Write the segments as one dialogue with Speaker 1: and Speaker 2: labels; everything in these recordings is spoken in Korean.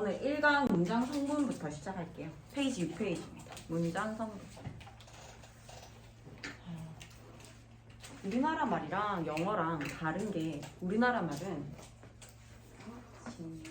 Speaker 1: 오늘 1강 문장 성분부터 시작할게요. 페이지 6페이지입니다. 문장 성분. 우리나라 말이랑 영어랑 다른 게 우리나라 말은 지용이는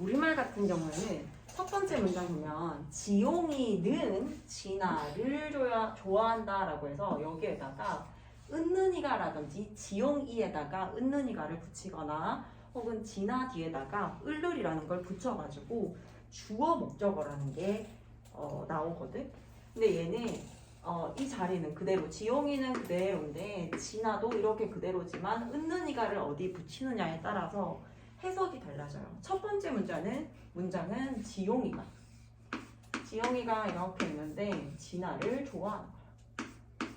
Speaker 1: 우리말 같은 경우에는 첫 번째 문장 보면 지용이는 진아를 좋아한다 라고 해서 여기에다가 은는이가 라든지 지용이에다가 은는이가를 붙이거나 혹은 진아 뒤에다가 을르리라는 걸 붙여가지고 주어 목적어라는 게 나오거든. 근데 얘는 이 자리는 그대로 지용이는 그대로인데 진아도 이렇게 그대로지만 은는이가를 어디 붙이느냐에 따라서 해석이 달라져요. 첫 번째 문장은 지용이가 이렇게 있는데 진아를 좋아하는 거야.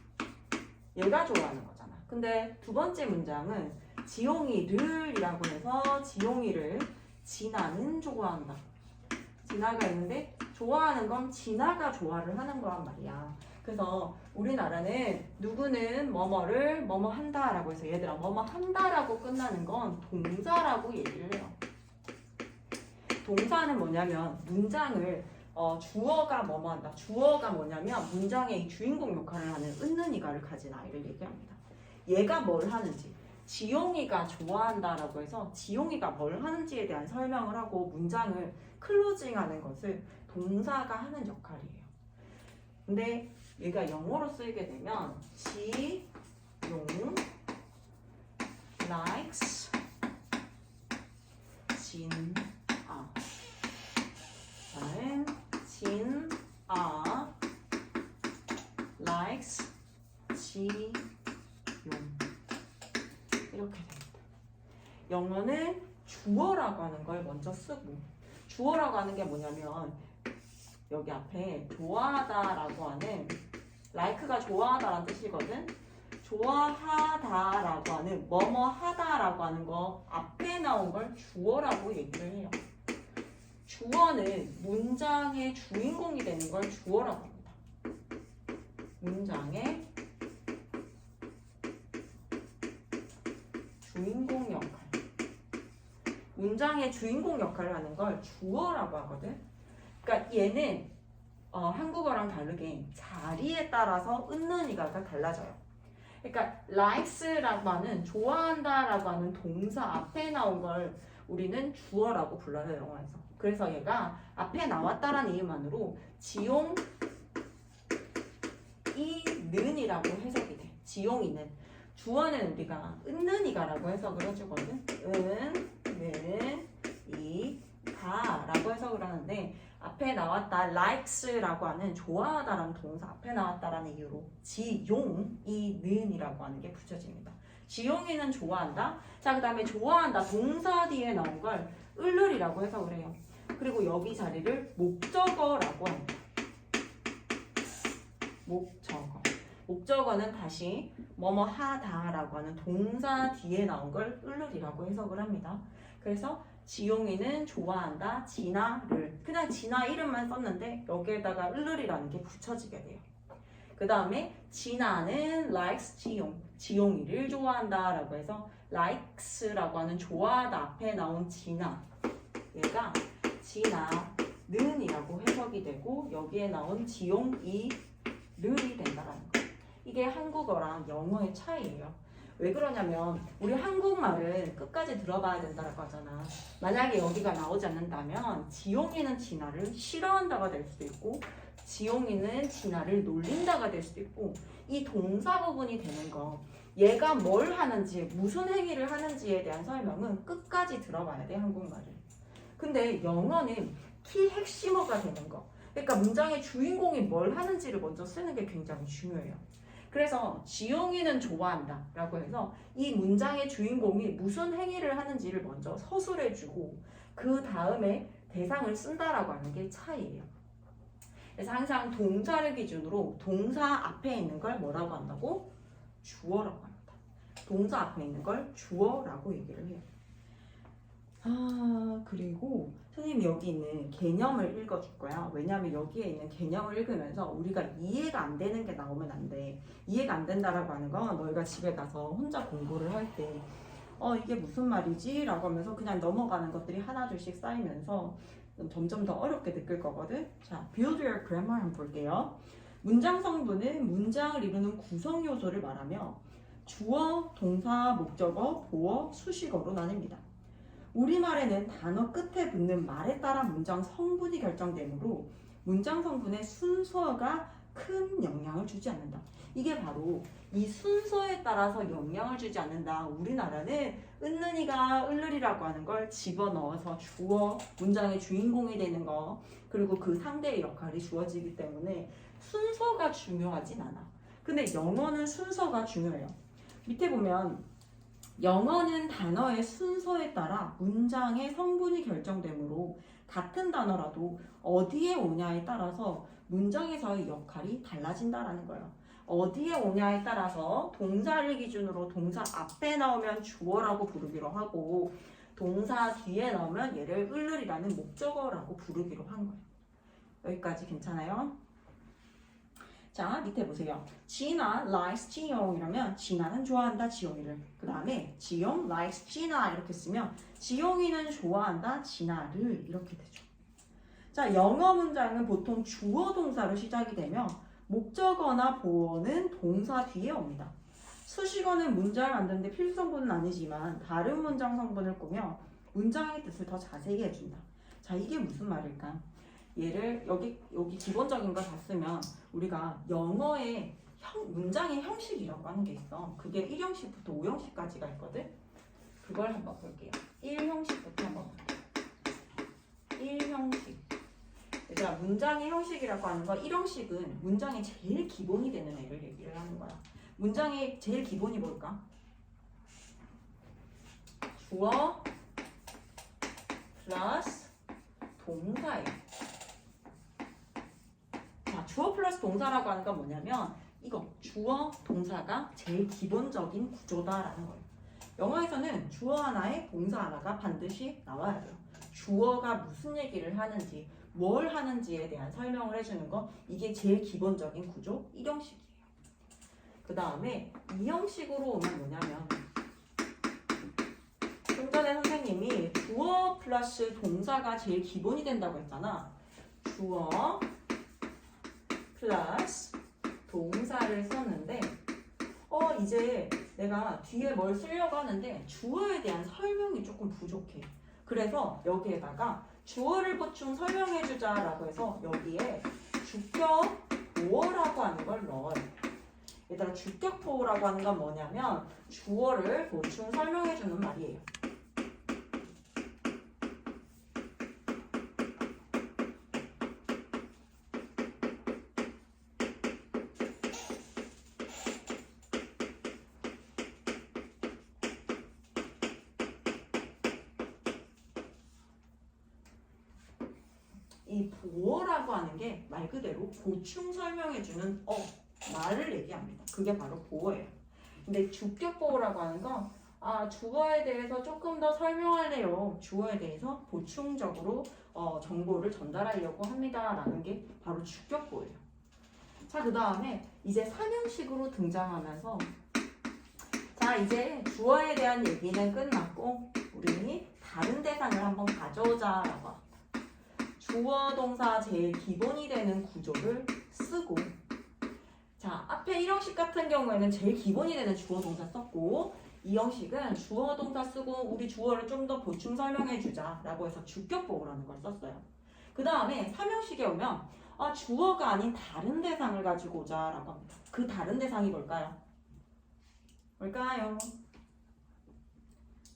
Speaker 1: 얘가 좋아하는 거잖아. 근데 두 번째 문장은 지용이를이라고 해서 지용이를 진아는 좋아한다. 진아가 있는데 좋아하는 건 진아가 좋아를 하는 거란 말이야. 그래서 우리나라는 누구는 뭐뭐를 뭐뭐 한다라고 해서 얘들아 뭐뭐 한다라고 끝나는 건 동사라고 얘기를 해요. 동사는 뭐냐면 문장을 주어가 뭐뭐 한다. 주어가 뭐냐면 문장의 주인공 역할을 하는 은는이가를 가진 아이를 얘기합니다. 얘가 뭘 하는지 지용이가 좋아한다라고 해서 지용이가 뭘 하는지에 대한 설명을 하고 문장을 클로징하는 것을 동사가 하는 역할이에요. 근데 얘가 영어로 쓰이게 되면 지용 likes 진아 저는 진아 likes 지용 이렇게 됩니다. 영어는 주어라고 하는 걸 먼저 쓰고 주어라고 하는 게 뭐냐면 여기 앞에 좋아하다라고 하는 like가 좋아하다라는 뜻이거든. 좋아하다라고 하는 뭐뭐 하다라고 하는 거 앞에 나온 걸 주어라고 얘기를 해요. 주어는 문장의 주인공이 되는 걸 주어라고 합니다. 문장의 주인공 역할. 문장의 주인공 역할을 하는 걸 주어라고 하거든. 그러니까 얘는 한국어랑 다르게 자리에 따라서 은는이가가 달라져요. 그러니까 likes라고 하는 좋아한다라고 하는 동사 앞에 나온 걸 우리는 주어라고 불러요, 영어에서. 그래서 얘가 앞에 나왔다라는 이유만으로 지용 이는이라고 해석이 돼. 지용이는 주어는 우리가 은는이가라고 해석을 해주거든. 는, 이, 가라고 해석을 하는데 앞에 나왔다 likes라고 하는 좋아하다라는 동사 앞에 나왔다라는 이유로 지용이는이라고 하는 게 붙여집니다. 지용이는 좋아한다. 자, 그 다음에 좋아한다 동사 뒤에 나온 걸 을르리라고 해석을 해요. 그리고 여기 자리를 목적어라고 합니다. 목적어는 다시 뭐뭐 하다라고 하는 동사 뒤에 나온 걸 을르리라고 해석을 합니다. 그래서 지용이는 좋아한다 진아를 그냥 진아 이름만 썼는데 여기에다가 을르리라는 게 붙여지게 돼요. 그 다음에 진아는 likes 지용이를 좋아한다 라고 해서 likes라고 하는 좋아하다 앞에 나온 진아 얘가 진아는이라고 해석이 되고 여기에 나온 지용이를이 된다라는 거예요. 이게 한국어랑 영어의 차이예요. 왜 그러냐면 우리 한국말은 끝까지 들어봐야 된다고 하잖아. 만약에 여기가 나오지 않는다면 지용이는 진아를 싫어한다가 될 수도 있고 지용이는 진아를 놀린다가 될 수도 있고 이 동사 부분이 되는 거 얘가 뭘 하는지 무슨 행위를 하는지에 대한 설명은 끝까지 들어봐야 돼 한국말을. 근데 영어는 키 핵심어가 되는 거 그러니까 문장의 주인공이 뭘 하는지를 먼저 쓰는 게 굉장히 중요해요. 그래서 지용이는 좋아한다 라고 해서 이 문장의 주인공이 무슨 행위를 하는지를 먼저 서술해주고 그 다음에 대상을 쓴다라고 하는 게 차이예요. 그래서 항상 동사를 기준으로 동사 앞에 있는 걸 뭐라고 한다고? 주어라고 합니다. 동사 앞에 있는 걸 주어라고 얘기를 해요. 그리고 선생님이 여기 있는 개념을 읽어줄 거야. 왜냐하면 여기에 있는 개념을 읽으면서 우리가 이해가 안 되는 게 나오면 안 돼. 이해가 안 된다라고 하는 건 너희가 집에 가서 혼자 공부를 할 때 이게 무슨 말이지? 라고 하면서 그냥 넘어가는 것들이 하나둘씩 쌓이면서 점점 더 어렵게 느낄 거거든. 자, build your grammar 한번 볼게요. 문장 성분은 문장을 이루는 구성 요소를 말하며 주어, 동사, 목적어, 보어, 수식어로 나뉩니다. 우리말에는 단어 끝에 붙는 말에 따라 문장 성분이 결정되므로 문장 성분의 순서가 큰 영향을 주지 않는다. 이게 바로 이 순서에 따라서 영향을 주지 않는다. 우리나라는 은는이가 을르리라고 하는 걸 집어넣어서 주어, 문장의 주인공이 되는 거, 그리고 그 상대의 역할이 주어지기 때문에 순서가 중요하진 않아. 근데 영어는 순서가 중요해요. 밑에 보면 영어는 단어의 순서에 따라 문장의 성분이 결정되므로 같은 단어라도 어디에 오냐에 따라서 문장에서의 역할이 달라진다라는 거예요. 어디에 오냐에 따라서 동사를 기준으로 동사 앞에 나오면 주어라고 부르기로 하고 동사 뒤에 나오면 얘를 을르리라는 목적어라고 부르기로 한 거예요. 여기까지 괜찮아요? 자, 밑에 보세요. 진아 likes 지용이라면 진아는 좋아한다 지용이를. 그 다음에 지용 likes 진아 이렇게 쓰면 지용이는 좋아한다 진아를 이렇게 되죠. 자, 영어 문장은 보통 주어 동사로 시작이 되며 목적어나 보어는 동사 뒤에 옵니다. 수식어는 문장을 만드는데 필수 성분은 아니지만 다른 문장 성분을 꾸며 문장의 뜻을 더 자세히 해준다. 자, 이게 무슨 말일까? 얘를 여기 기본적인 거 다 쓰면 우리가 영어의 문장의 형식이라고 하는 게 있어. 그게 1형식부터 5형식까지가 있거든. 그걸 한번 볼게요. 1형식부터 한번 볼게요. 1형식. 얘들아, 문장의 형식이라고 하는 거 1형식은 문장의 제일 기본이 되는 애를 얘기를 하는 거야. 문장의 제일 기본이 뭘까? 주어 플러스 동사예요. 자, 주어 플러스 동사라고 하는 건 뭐냐면 이거 주어 동사가 제일 기본적인 구조다라는 거예요. 영어에서는 주어 하나에 동사 하나가 반드시 나와야 돼요. 주어가 무슨 얘기를 하는지 뭘 하는지에 대한 설명을 해주는 거, 이게 제일 기본적인 구조 1형식이에요. 그 다음에 2형식으로 오면 뭐냐면 좀 전에 선생님이 주어 플러스 동사가 제일 기본이 된다고 했잖아. 주어 플러스 동사를 썼는데 이제 내가 뒤에 뭘 쓰려고 하는데 주어에 대한 설명이 조금 부족해. 그래서 여기에다가 주어를 보충 설명해주자 라고 해서 여기에 주격 보어라고 하는 걸 넣어요. 얘들아, 주격 보어라고 하는 건 뭐냐면 주어를 보충 설명해주는 말이에요. 이 보어라고 하는 게 말 그대로 보충 설명해주는 말을 얘기합니다. 그게 바로 보어예요. 근데 주격 보어라고 하는 건 주어에 대해서 조금 더 설명할래요. 주어에 대해서 보충적으로 정보를 전달하려고 합니다. 라는 게 바로 주격 보어예요. 자, 그 다음에 이제 3형식으로 등장하면서 자, 이제 주어에 대한 얘기는 끝났고 우리 다른 대상을 한번 가져오자 라고 합니다. 주어 동사 제일 기본이 되는 구조를 쓰고, 자, 앞에 1형식 같은 경우에는 제일 기본이 되는 주어 동사 썼고 2형식은 주어 동사 쓰고 우리 주어를 좀 더 보충 설명해 주자 라고 해서 주격 보어라는 걸 썼어요. 그 다음에 3형식에 오면 주어가 아닌 다른 대상을 가지고 오자 라고 합니다. 그 다른 대상이 뭘까요? 뭘까요?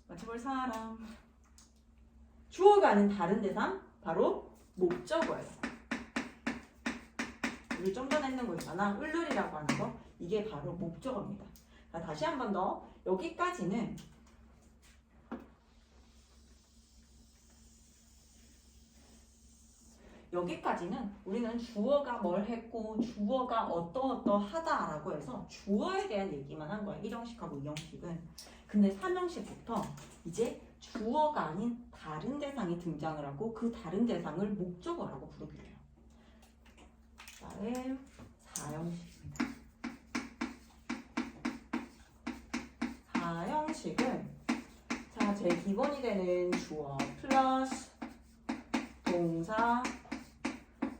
Speaker 1: 맞춰볼 사람. 주어가 아닌 다른 대상 바로 목적어예요. 우리 좀 전에 했는 거 있잖아. 을룰이라고 하는 거. 이게 바로 목적어입니다. 자, 다시 한 번 더. 여기까지는 우리는 주어가 뭘 했고 주어가 어떠하다라고 해서 주어에 대한 얘기만 한 거야. 1형식하고 2형식은. 근데 3형식부터 이제 주어가 아닌 다른 대상이 등장을 하고 그 다른 대상을 목적어라고 부르기로 해요. 그다음에 4형식입니다. 4형식은 자, 제일 기본이 되는 주어 플러스 동사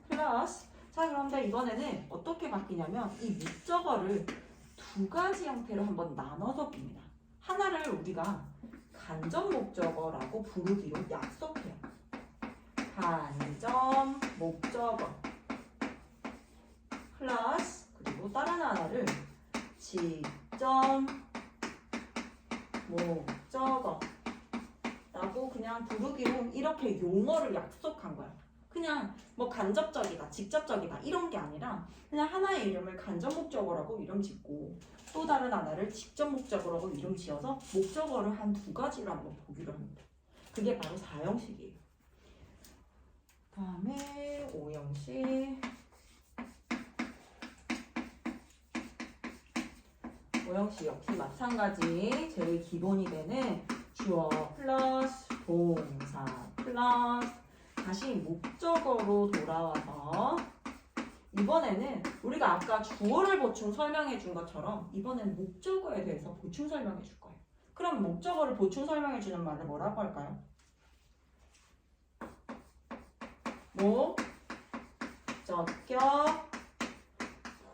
Speaker 1: 플러스. 자, 그런데 이번에는 어떻게 바뀌냐면 이 목적어를 두 가지 형태로 한번 나눠서 봅니다. 하나를 우리가 간접 목적어라고 부르기로 약속해요. 간접 목적어 플러스 그리고 다른 하나를 직접 목적어 라고 그냥 부르기로 이렇게 용어를 약속한 거야. 그냥 뭐 간접적이다, 직접적이다 이런 게 아니라 그냥 하나의 이름을 간접 목적어라고 이름 짓고 또 다른 하나를 직접 목적어라고 이름 지어서 목적어를 한 두 가지로 한번 보기로 합니다. 그게 바로 4형식이에요. 다음에 5형식. 5형식 역시 마찬가지. 제일 기본이 되는 주어 플러스 동사 플러스 다시 목적어로 돌아와서 이번에는 우리가 아까 주어를 보충 설명해 준 것처럼 이번엔 목적어에 대해서 보충 설명해 줄 거예요. 그럼 목적어를 보충 설명해 주는 말을 뭐라고 할까요? 목적격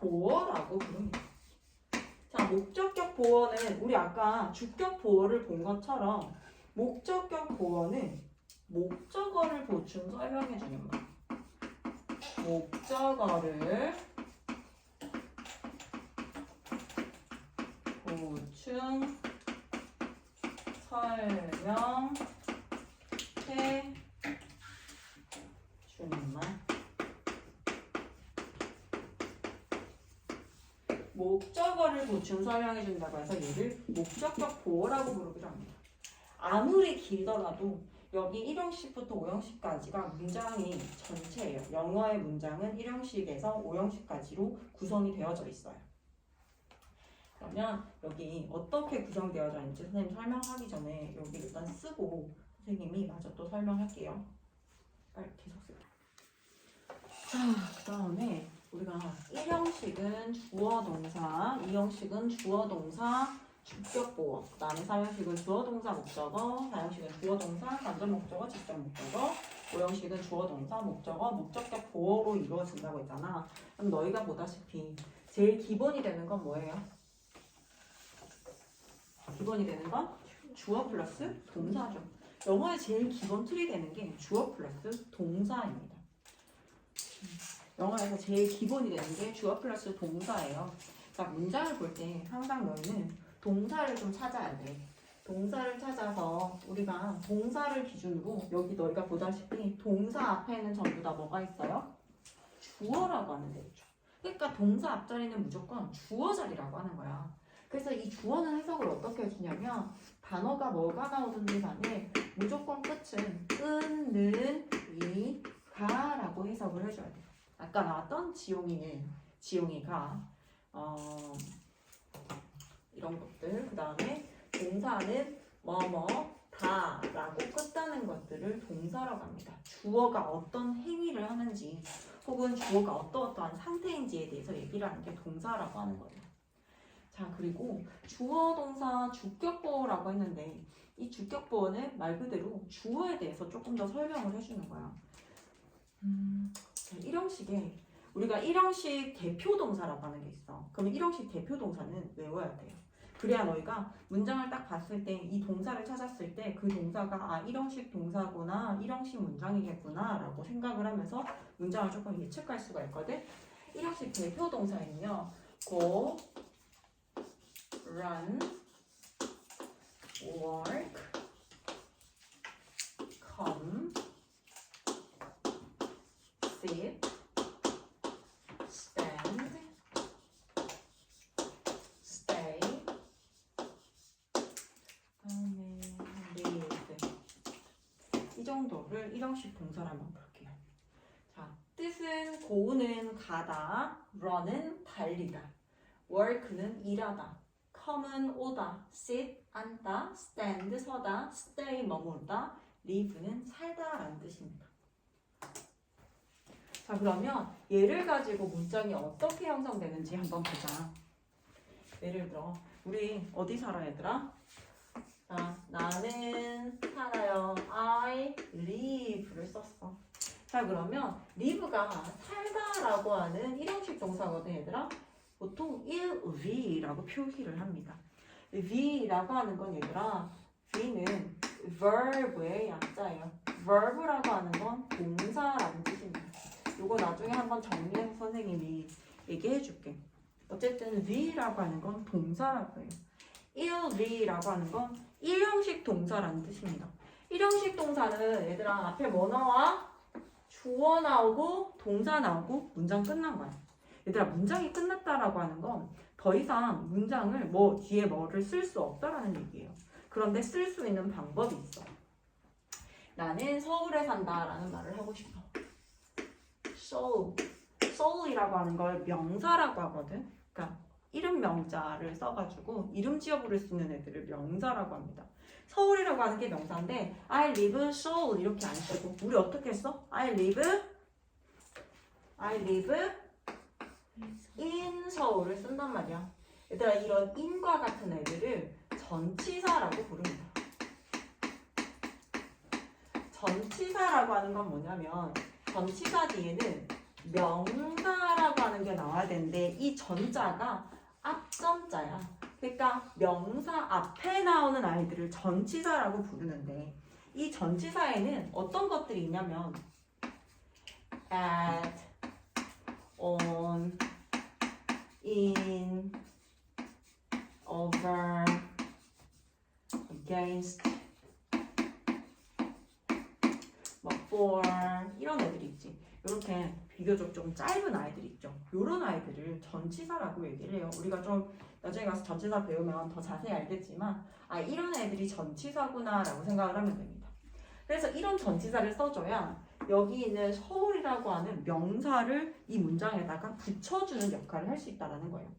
Speaker 1: 보어라고 부릅니다. 자, 목적격 보어는 우리 아까 주격 보어를 본 것처럼 목적격 보어는 목적어를 보충 설명해 주는 말. 목적어를 보충 설명해 주는 말. 목적어를 보충 설명해 준다고 해서 얘를 목적격 보어라고 부르기로 합니다. 아무리 길더라도 여기 1형식부터 5형식까지가 문장이 전체예요. 영어의 문장은 1형식에서 5형식까지로 구성이 되어져 있어요. 그러면 여기 어떻게 구성되어져 있는지 선생님 설명하기 전에 여기 일단 쓰고 선생님이 마저 또 설명할게요. 빨리 계속 쓰고. 자, 그 다음에 우리가 1형식은 주어 동사, 2형식은 주어 동사, 주격 보어, 그 다음에 3형식은 주어 동사 목적어, 4형식은 주어 동사, 간접 목적어, 직접 목적어, 5형식은 주어 동사, 목적어, 목적격 보어로 이루어진다고 했잖아. 그럼 너희가 보다시피 제일 기본이 되는 건 뭐예요? 기본이 되는 건 주어 플러스 동사죠. 영어의 제일 기본 틀이 되는 게 주어 플러스 동사입니다. 영어에서 제일 기본이 되는 게 주어 플러스 동사예요. 그러니까 문장을 볼 때 항상 너희는 동사를 좀 찾아야 돼. 동사를 찾아서 우리가 동사를 기준으로 여기 너희가 보다시피 동사 앞에는 전부 다 뭐가 있어요? 주어라고 하는 데 있죠. 그러니까 동사 앞자리는 무조건 주어 자리라고 하는 거야. 그래서 이 주어는 해석을 어떻게 해주냐면 단어가 뭐가 나오든지 간에 무조건 끝은 은, 는, 이, 가라고 해석을 해줘야 돼요. 아까 나왔던 지용이가 이런 것들, 그 다음에 동사는 뭐뭐 다라고 끝나는 것들을 동사라고 합니다. 주어가 어떤 행위를 하는지 혹은 주어가 어떠한 상태인지에 대해서 얘기를 하는 게 동사라고 하는 거예요. 자, 그리고 주어 동사 주격보어라고 했는데 이 주격보어는 말 그대로 주어에 대해서 조금 더 설명을 해주는 거야. 1형식에 우리가 1형식 대표 동사라고 하는 게 있어. 그러면 1형식 대표 동사는 외워야 돼요. 그래야 너희가 문장을 딱 봤을 때 이 동사를 찾았을 때 그 동사가 1형식 동사구나, 1형식 문장이겠구나 라고 생각을 하면서 문장을 조금 예측할 수가 있거든. 1형식 대표 동사에는요. go, run, work, come, sit, 정도를 일형식 동사로 한번 볼게요. 자, 뜻은 go는 가다, run은 달리다, work는 일하다, come은 오다, sit 앉다, stand 서다, stay 머무르다, live는 살다 라는 뜻입니다. 자, 그러면 얘를 가지고 문장이 어떻게 형성되는지 한번 보자. 예를 들어 우리 어디 살아 얘들아? 자, 나는 살아요. I live를 썼어. 자, 그러면 live가 살다라고 하는 일형식 동사거든 얘들아. 보통 live라고 표기를 합니다. V라고 하는 건 얘들아, V는 verb의 약자예요. verb라고 하는 건 동사라는 뜻입니다. 요거 나중에 한번 정리해서 선생님이 얘기해 줄게. 어쨌든 V라고 하는 건 동사라고 해요. ilV라고 하는 건 일형식 동사라는 뜻입니다. 일형식 동사는 얘들아 앞에 뭐 나와? 주어 나오고 동사 나오고 문장 끝난 거야. 얘들아 문장이 끝났다라고 하는 건 더 이상 문장을 뭐 뒤에 뭐를 쓸 수 없다라는 얘기예요. 그런데 쓸 수 있는 방법이 있어. 나는 서울에 산다라는 말을 하고 싶어. soul이라고 하는 걸 명사라고 하거든. 그러니까 이름 명자를 써가지고 이름 지어 부를 수 있는 애들을 명사라고 합니다. 서울이라고 하는 게 명사인데 I live Seoul 이렇게 안 쓰고 우리 어떻게 써? I live in 서울을 쓴단 말이야. 얘들아 이런 in과 같은 애들을 전치사라고 부릅니다. 전치사라고 하는 건 뭐냐면 전치사 뒤에는 명사라고 하는 게 나와야 되는데 이 전자가 앞전자야. 그러니까 명사 앞에 나오는 아이들을 전치사라고 부르는데 이 전치사에는 어떤 것들이 있냐면 at, on, in, over, against, 뭐 for 이런 애들이 있지. 이렇게 비교적 좀 짧은 아이들이 있죠. 이런 아이들을 전치사라고 얘기를 해요. 우리가 좀 나중에 가서 전치사 배우면 더 자세히 알겠지만 아 이런 애들이 전치사구나 라고 생각을 하면 됩니다. 그래서 이런 전치사를 써줘야 여기 있는 서울이라고 하는 명사를 이 문장에다가 붙여주는 역할을 할 수 있다는 거예요.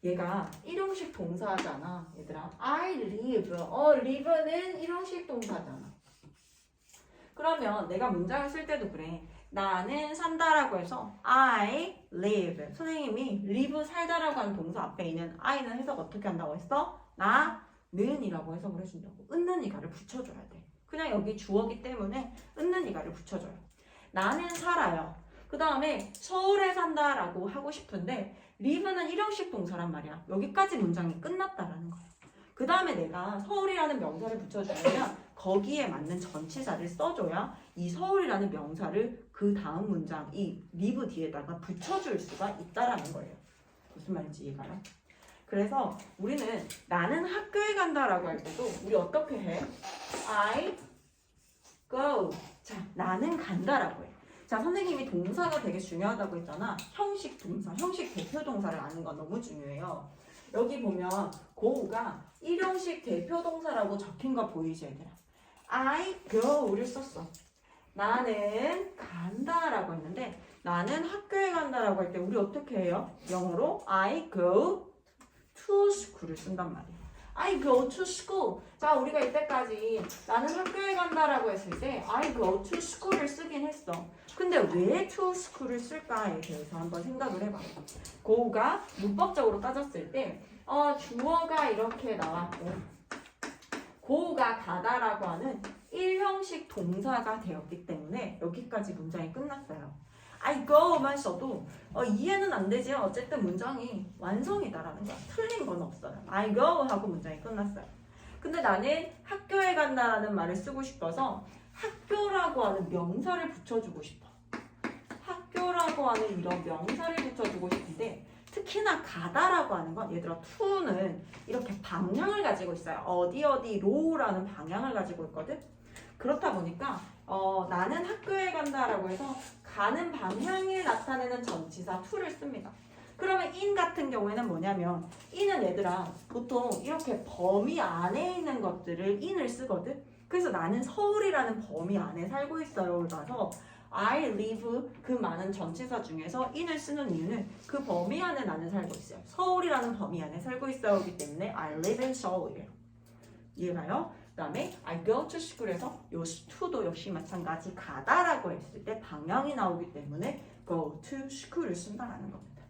Speaker 1: 얘가 일형식 동사잖아 얘들아. I live. live는 일형식 동사잖아. 그러면 내가 문장을 쓸 때도 그래. 나는 산다라고 해서 I live. 선생님이 live 살다라고 하는 동사 앞에 있는 I는 해석 어떻게 한다고 했어? 나는 이라고 해석을 해준다고. 있는 이가를 붙여줘야 돼. 그냥 여기 주어기 때문에 있는 이가를 붙여줘요. 나는 살아요. 그 다음에 서울에 산다라고 하고 싶은데 live는 일형식 동사란 말이야. 여기까지 문장이 끝났다라는 거야. 그 다음에 내가 서울이라는 명사를 붙여주면 거기에 맞는 전치사를 써줘야 이 서울이라는 명사를 그 다음 문장 이 live 뒤에다가 붙여줄 수가 있다라는 거예요. 무슨 말인지 이해가요? 그래서 우리는 나는 학교에 간다라고 할 때도 우리 어떻게 해? I go. 자, 나는 간다라고 해. 자, 선생님이 동사가 되게 중요하다고 했잖아. 형식 동사, 형식 대표 동사를 아는 건 너무 중요해요. 여기 보면 go가 일형식 대표 동사라고 적힌 거 보이지 얘들아? I go를 썼어. 나는 간다라고 했는데 나는 학교에 간다라고 할 때 우리 어떻게 해요? 영어로 I go to school을 쓴단 말이에요. I go to school. 자, 우리가 이때까지 나는 학교에 간다라고 했을 때 I go to school을 쓰긴 했어. 근데 왜 to school을 쓸까에 대해서 한번 생각을 해봐요. go가 문법적으로 따졌을 때 주어가 이렇게 나왔고 go가 가다라고 하는 일형식 동사가 되었기 때문에 여기까지 문장이 끝났어요. I go만 써도 이해는 안 되지. 어쨌든 문장이 완성이다라는 거야. 틀린 건 없어요. I go 하고 문장이 끝났어요. 근데 나는 학교에 간다라는 말을 쓰고 싶어서 학교라고 하는 명사를 붙여주고 싶어. 학교라고 하는 이런 명사를 붙여주고 싶은데 특히나 가다라고 하는 건 얘들아 to는 이렇게 방향을 가지고 있어요. 어디로라는 방향을 가지고 있거든. 그렇다 보니까 나는 학교에 간다라고 해서 가는 방향을 나타내는 전치사 to를 씁니다. 그러면 in 같은 경우에는 뭐냐면 in은 얘들아 보통 이렇게 범위 안에 있는 것들을 in을 쓰거든. 그래서 나는 서울이라는 범위 안에 살고 있어요. 라서 I live 그 많은 전치사 중에서 in을 쓰는 이유는 그 범위 안에 나는 살고 있어요. 서울이라는 범위 안에 살고 있어요기 때문에 I live in Seoul이에요. 이해가요? 그 다음에 I go to school에서 요 to도 역시 마찬가지 가다라고 했을 때 방향이 나오기 때문에 go to school을 쓴다라는 겁니다.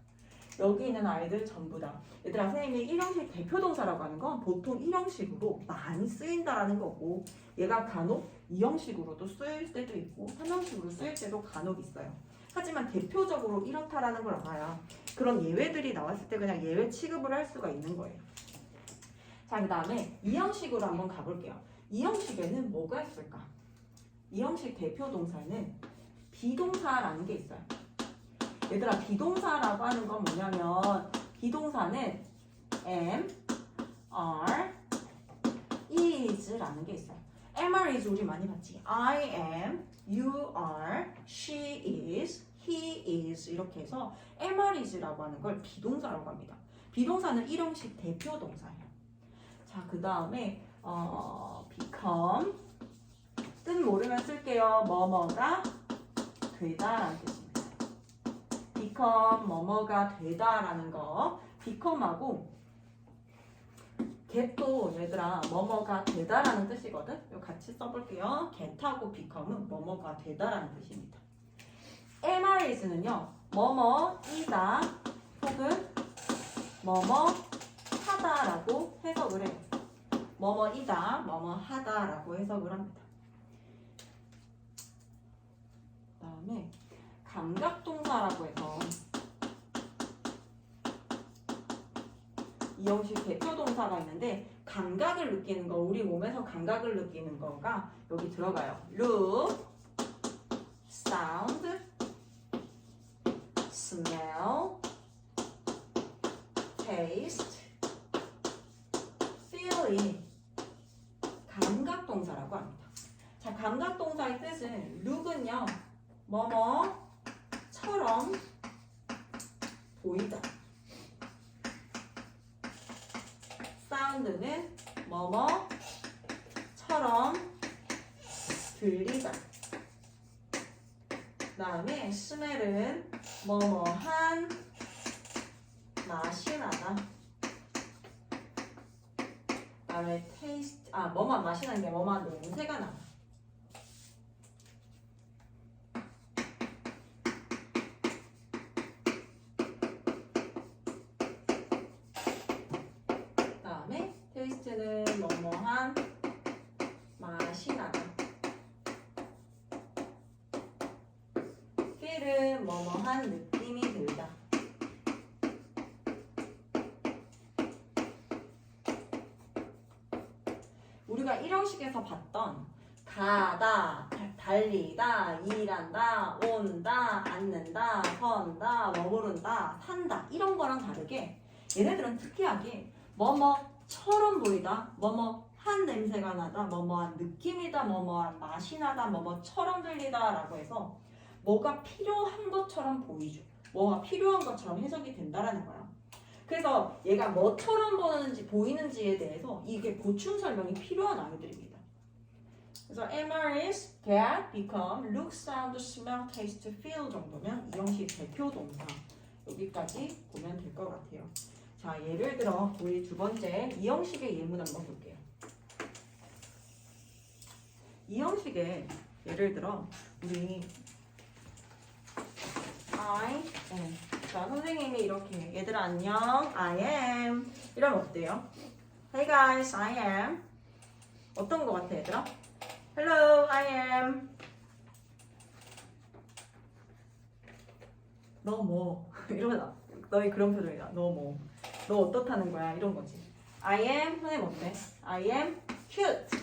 Speaker 1: 여기 있는 아이들 전부 다 얘들아 선생님이 1형식 대표동사라고 하는 건 보통 1형식으로 많이 쓰인다라는 거고 얘가 간혹 2형식으로도 쓰일 때도 있고 3형식으로 쓰일 때도 간혹 있어요. 하지만 대표적으로 이렇다라는 걸 알아야 그런 예외들이 나왔을 때 그냥 예외 취급을 할 수가 있는 거예요. 자, 그 다음에 2형식으로 한번 가볼게요. 2형식에는 뭐가 있을까? 2형식 대표동사는 비동사라는 게 있어요. 얘들아 비동사라고 하는 건 뭐냐면 비동사는 am, are, is라는 게 있어요. am, are, is 우리 많이 봤지? I am, you are, she is, he is 이렇게 해서 am, are, is라고 하는 걸 비동사라고 합니다. 비동사는 1형식 대표동사예요. 자, 그 다음에 become 뜻 모르면 쓸게요. 뭐뭐가 되다라는 뜻입니다. become 뭐뭐가 되다라는 거 become하고 get도 얘들아 뭐뭐가 되다라는 뜻이거든. 이거 같이 써볼게요. get하고 become은 뭐뭐가 되다라는 뜻입니다. am, are, is는요 뭐뭐이다 혹은 뭐뭐 하다라고 해석을 해요. 뭐뭐이다, 뭐뭐하다라고 해석을 합니다. 그 다음에 감각동사라고 해서 이 형식 대표동사가 있는데 감각을 느끼는 거, 우리 몸에서 감각을 느끼는 거가 여기 들어가요. look, sound, smell, taste, feel이 감각동사라고 합니다. 자, 감각동사의 뜻은 look은요 뭐뭐처럼 보이다. sound는 뭐뭐처럼 들리다. 그 다음에 smell은 뭐뭐한 맛이 나다. 그 다음에 taste, 뭐만 맛이 나는 게 뭐만 냄새가 나다. 그 다음에 taste는 뭐뭐한 맛이 나다. feel은 뭐뭐한 느낌이 들다. 우리가 1형식에서 봤던 가다, 달리다, 일한다, 온다, 앉는다, 선다, 머무른다, 산다 이런 거랑 다르게 얘네들은 특이하게 뭐뭐처럼 보이다, 뭐뭐한 냄새가 나다, 뭐뭐한 느낌이다, 뭐뭐한 맛이 나다, 뭐뭐처럼 들리다 라고 해서 뭐가 필요한 것처럼 보이죠. 뭐가 필요한 것처럼 해석이 된다라는 거야. 그래서 얘가 뭐처럼 보이는지에 대해서 이게 보충 설명이 필요한 아이들입니다. 그래서 am, are, is, get, become, look, sound, smell, taste, feel 정도면 이 형식 대표 동사 여기까지 보면 될 것 같아요. 자, 예를 들어 우리 두 번째 이 형식의 예문 한번 볼게요. 이 형식의 예를 들어 우리 I am. 자, 선생님이 이렇게 얘들아 안녕 I am 이러면 어때요? Hey guys, I am. 어떤 거 같아 얘들아? Hello, I am. 너 뭐? 이러면 너희 그런 표정이다. 너 뭐? 너 어떻다는 거야? 이런 거지. I am, 선생님 어때? I am cute.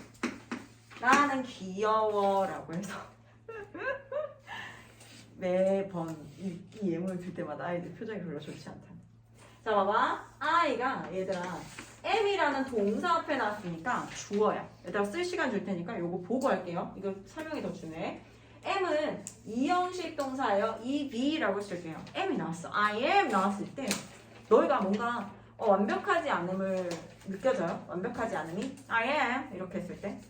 Speaker 1: 나는 귀여워라고 해서 매번 이 예문을 들 때마다 아이들 표정이 별로 좋지 않다. 자, 봐봐. I가 얘들아 am이라는 동사 앞에 나왔으니까 주어야. 얘들아 쓸 시간 줄 테니까 요거 보고 할게요. 이거 설명이 더 중요해. am은 이형식 동사예요. EV라고 쓸게요. am이 나왔어. I am 나왔을 때 너희가 뭔가 완벽하지 않음을 느껴져요? 완벽하지 않음이? I am 이렇게 했을 때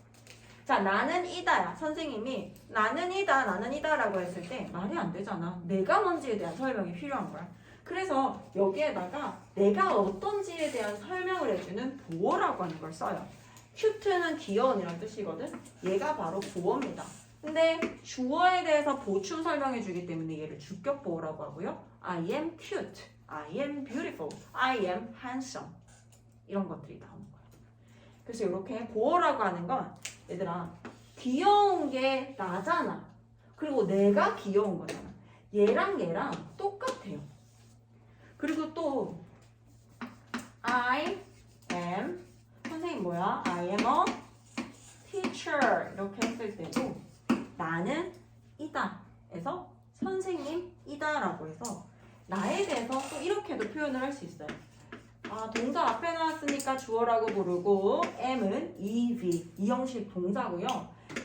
Speaker 1: 자, 나는 이다야. 선생님이 나는 이다라고 했을 때 말이 안 되잖아. 내가 뭔지에 대한 설명이 필요한 거야. 그래서 여기에다가 내가 어떤지에 대한 설명을 해주는 보어라고 하는 걸 써요. 큐트는 귀여운이란 뜻이거든. 얘가 바로 보어입니다. 근데 주어에 대해서 보충 설명해 주기 때문에 얘를 주격 보어라고 하고요. I am cute, I am beautiful, I am handsome 이런 것들이 나오는 거예요. 그래서 이렇게 보어라고 하는 건 얘들아 귀여운 게 나잖아. 그리고 내가 귀여운 거잖아. 얘랑 똑같아요. 그리고 또 I am 선생님 뭐야? I am a teacher 이렇게 했을 때도 나는 이다 에서 선생님이다 라고 해서 나에 대해서 또 이렇게도 표현을 할 수 있어요. 아, 동사 앞에 나왔으니까 주어라고 부르고 am은 EV 이형식 동사고요.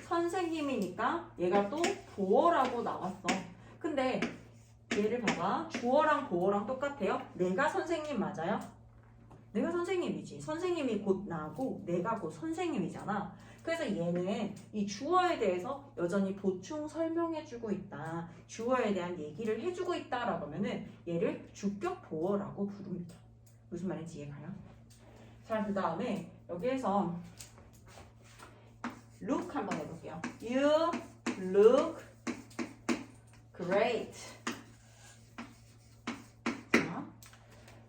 Speaker 1: 선생님이니까 얘가 또 보어라고 나왔어. 근데 얘를 봐봐. 주어랑 보어랑 똑같아요. 내가 선생님 맞아요? 내가 선생님이지. 선생님이 곧 나고 내가 곧 선생님이잖아. 그래서 얘는 이 주어에 대해서 여전히 보충 설명해주고 있다. 주어에 대한 얘기를 해주고 있다라고 하면은 얘를 주격 보어라고 부릅니다. 무슨 말인지 이해가요? 자, 그 다음에 여기에서 look 한번 해볼게요. You look great. 자,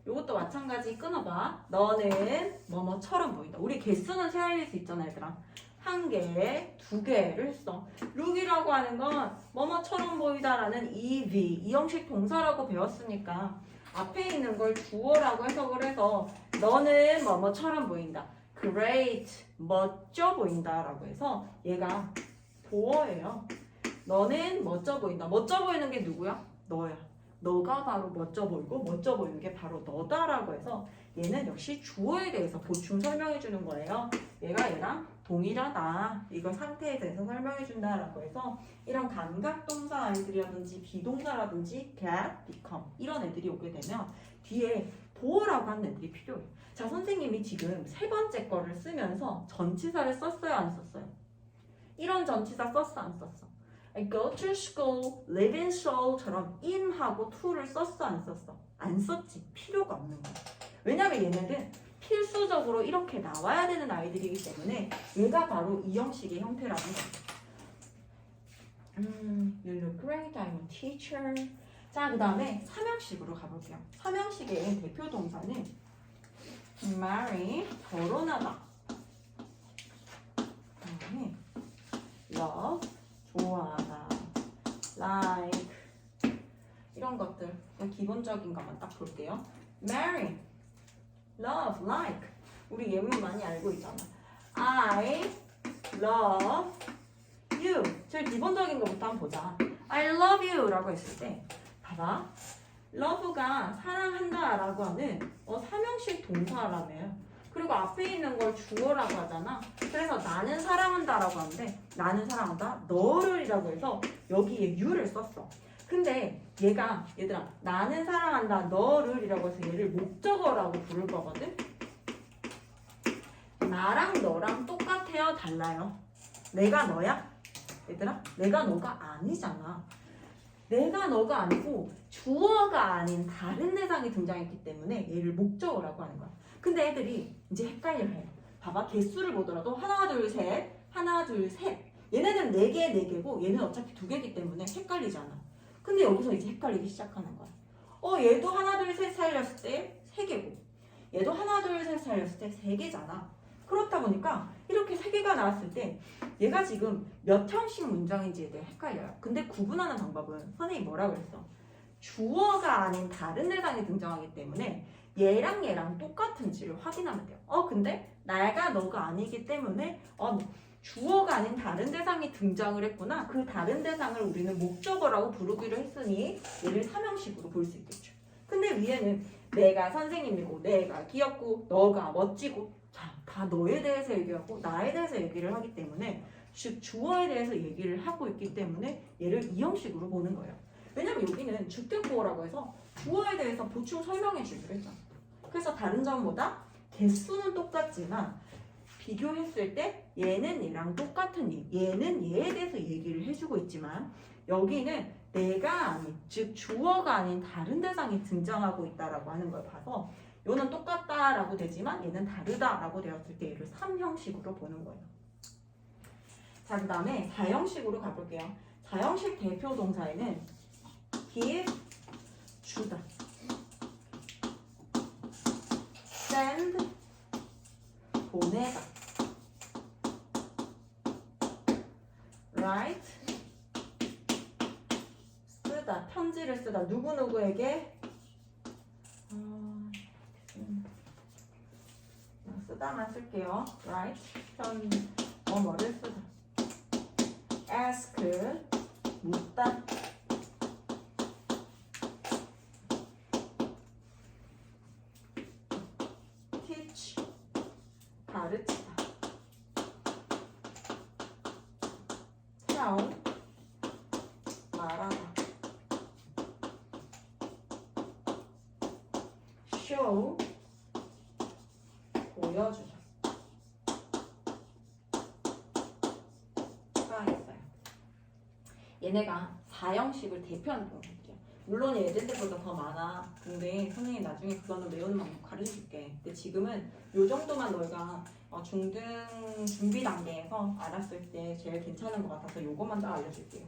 Speaker 1: 이것도 마찬가지 끊어봐. 너는 뭐뭐처럼 보인다. 우리 개수는 세알릴 수 있잖아, 얘들아. 한 개, 두 개를 했어. look이라고 하는 건 뭐뭐처럼 보이다라는 EV, 이형식 동사라고 배웠으니까 앞에 있는 걸 주어라고 해석을 해서 너는 뭐뭐처럼 보인다. great, 멋져 보인다라고 해서 얘가 보어예요. 너는 멋져 보인다. 멋져 보이는 게 누구야? 너야. 너가 바로 멋져 보이고 멋져 보이는 게 바로 너다라고 해서 얘는 역시 주어에 대해서 보충 설명해 주는 거예요. 얘랑 동일하다. 이거 상태에 대해서 설명해 준다라고 해서 이런 감각동사 아이들이라든지 비동사라든지 get, become 이런 애들이 오게 되면 뒤에 보어라고 하는 애들이 필요해요. 자, 선생님이 지금 세 번째 거를 쓰면서 전치사를 썼어요, 안 썼어요? 이런 전치사 썼어, 안 썼어? I go to school, live in Seoul처럼 in하고 to를 썼어, 안 썼어? 안 썼지. 필요가 없는 거야. 왜냐면 얘네는 필수적으로 이렇게 나와야 되는 아이들이기 때문에 얘가 바로 이 형식의 형태라는 거죠. You look great, I'm a teacher. 자, 그 다음에 삼형식으로 가볼게요. 삼형식의 대표 동사는 marry, 결혼하다. 그 다음에 love, 좋아하다. like, 이런 것들 기본적인 것만 딱 볼게요. marry, love, like. 우리 예문 많이 알고 있잖아. I love you. 제일 기본적인 것부터 한번 보자. I love you 라고 했을 때 봐봐. love가 사랑한다 라고 하는 삼형식 동사라며요. 그리고 앞에 있는 걸 주어라고 하잖아. 그래서 나는 사랑한다 라고 하는데 나는 사랑한다 너를 이라고 해서 여기에 you를 썼어. 근데 얘들아 나는 사랑한다 너를 이라고 해서 얘를 목적어라고 부를 거거든. 나랑 너랑 똑같아요, 달라요? 내가 너야? 얘들아 내가 너가 아니잖아. 내가 너가 아니고 주어가 아닌 다른 대상이 등장했기 때문에 얘를 목적어라고 하는 거야. 근데 애들이 이제 헷갈려해요. 봐봐, 개수를 보더라도 하나 둘 셋 얘네는 4개 4개고 얘는 어차피 2개이기 때문에 헷갈리잖아. 근데 여기서 이제 헷갈리기 시작하는 거야. 얘도 하나 둘 셋 살렸을 때 3개고 얘도 하나 둘 셋 살렸을 때 3개잖아. 그렇다 보니까 이렇게 3개가 나왔을 때 얘가 지금 몇 형식 문장인지에 대해 헷갈려요. 근데 구분하는 방법은 선생님이 뭐라고 그랬어? 주어가 아닌 다른 대상이 등장하기 때문에 얘랑 똑같은지를 확인하면 돼요. 근데 나가 너가 아니기 때문에 주어가 아닌 다른 대상이 등장을 했구나. 그 다른 대상을 우리는 목적어라고 부르기로 했으니 얘를 삼형식으로 볼 수 있겠죠. 근데 위에는 내가 선생님이고 내가 귀엽고 너가 멋지고 다 너에 대해서 얘기하고 나에 대해서 얘기를 하기 때문에 즉 주어에 대해서 얘기를 하고 있기 때문에 얘를 이 형식으로 보는 거예요. 왜냐면 여기는 주격보어라고 해서 주어에 대해서 보충 설명해 주기로 했잖아. 그래서 다른 점보다 개수는 똑같지만 비교했을 때 얘는 얘랑 똑같은 얘는 얘에 대해서 얘기를 해주고 있지만 여기는 내가 아닌, 즉 주어가 아닌 다른 대상이 등장하고 있다라고 하는 걸 봐서 얘는 똑같다라고 되지만 얘는 다르다라고 되었을 때 얘를 3형식으로 보는 거예요. 자, 그 다음에 4형식으로 가볼게요. 4형식 대표 동사에는 give, 주다, send, 보내다, write, 쓰다, 편지를 쓰다, 누구누구에게 쓰다만 쓸게요. write, 뭐를 쓰다, ask, 묻다, teach, 가르치다, tell, 말하다, show, 보여주다. 가 있어요. 얘네가 4형식을 대표하는 동사예요. 물론 얘들보다 더 많아. 근데 선생님 나중에 그거는 외우는 방법 가르쳐줄게. 근데 지금은 요 정도만 너희가 중등 준비 단계에서 알았을 때 제일 괜찮은 것 같아서 요것만 더 알려줄게요.